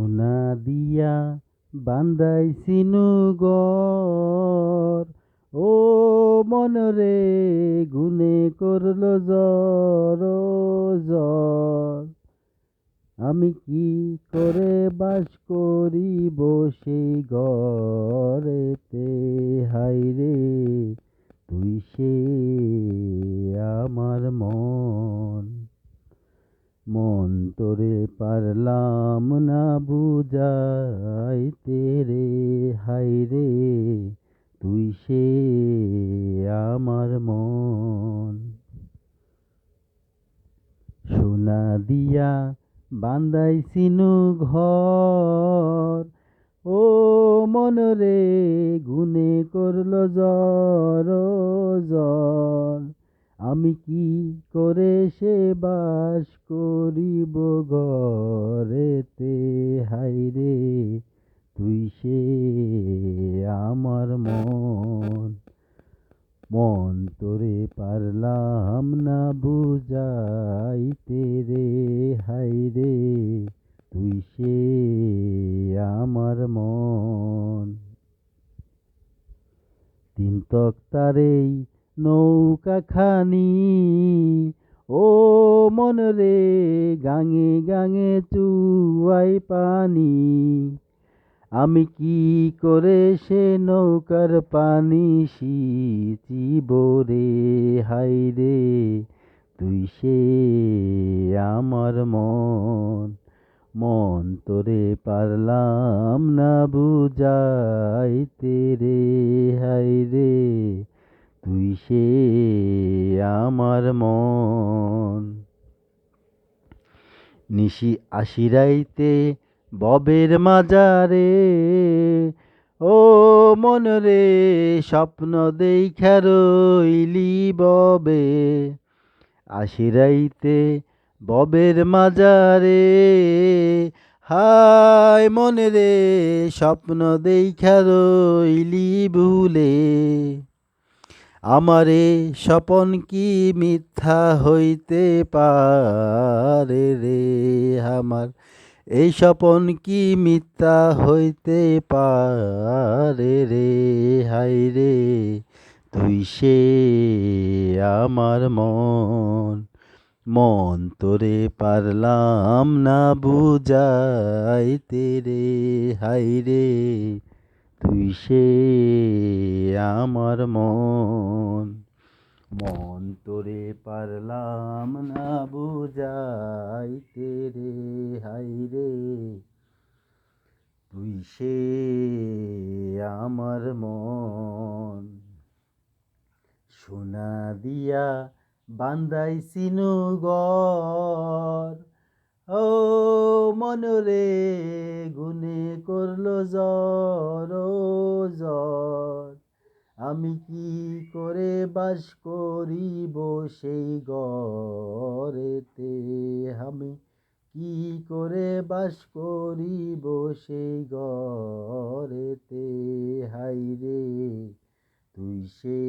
সোনা দিয়া বান্ধাইছিনু ঘর, ও মনরে গুনে করলো জ্বর ও জ্বর। আমি কি করে বাস করিব সেই ঘরেতে, হায়রে তুই সে আমার মন। মন তোরে পারলাম না বুঝাইতে রে, হায়রে তুই সে আমার মন। সোনা দিয়া বান্ধাইছিনু ঘর, ও মনরে গুনে করলো জ্বর ও জ্বর। আমি কি করে সে বাস করিব ঘরেতে, হায়রে তুই সে আমার মন। মন তোরে পারলাম না বুঝাইতে রে, হায়রে তুই সে আমার মন। তিন তক্তার এই নৌকা খানি, ও মনরে গাঙে গাঙে চুয়াই পানি। আমি কি করে সে নৌকার পানি সিঁচিব রে, হায়রে তুই সে আমার মন। মন তোরে পারলাম না বুঝাইতে রে, হায়রে তুই সে আমার মন। নিশি আশিরাইতে ববের মাজারে, ও মনরে স্বপ্ন দেইখা রইলি ববে। আশিরাইতে ববের মাজারে, হায় মনরে স্বপ্ন দেইখা রইলি ভুলে। আমারে স্বপন কি মিথ্যা হইতে পারে রে, আমার এই স্বপন কি মিথ্যা হইতে পারে রে, হায়রে তুই সে আমার মন। মন তোরে পারলাম না বুঝাইতে রে, হায়রে তুই সে আমার মন। মন তোরে পারলাম না বুঝাইতে রে, হায়রে তুই সে আমার মন। সোনা দিয়া বান্ধাইছিনু ঘর, ও মনরে গুনে করলো জ্বর ও জ্বর। আমি কি করে বাস করিব সেই ঘরেতে, আমি কি করে বাস করিব সেই ঘরেতে, হায়রে তুই সে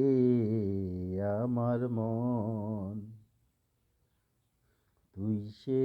আমার মন। তুই সে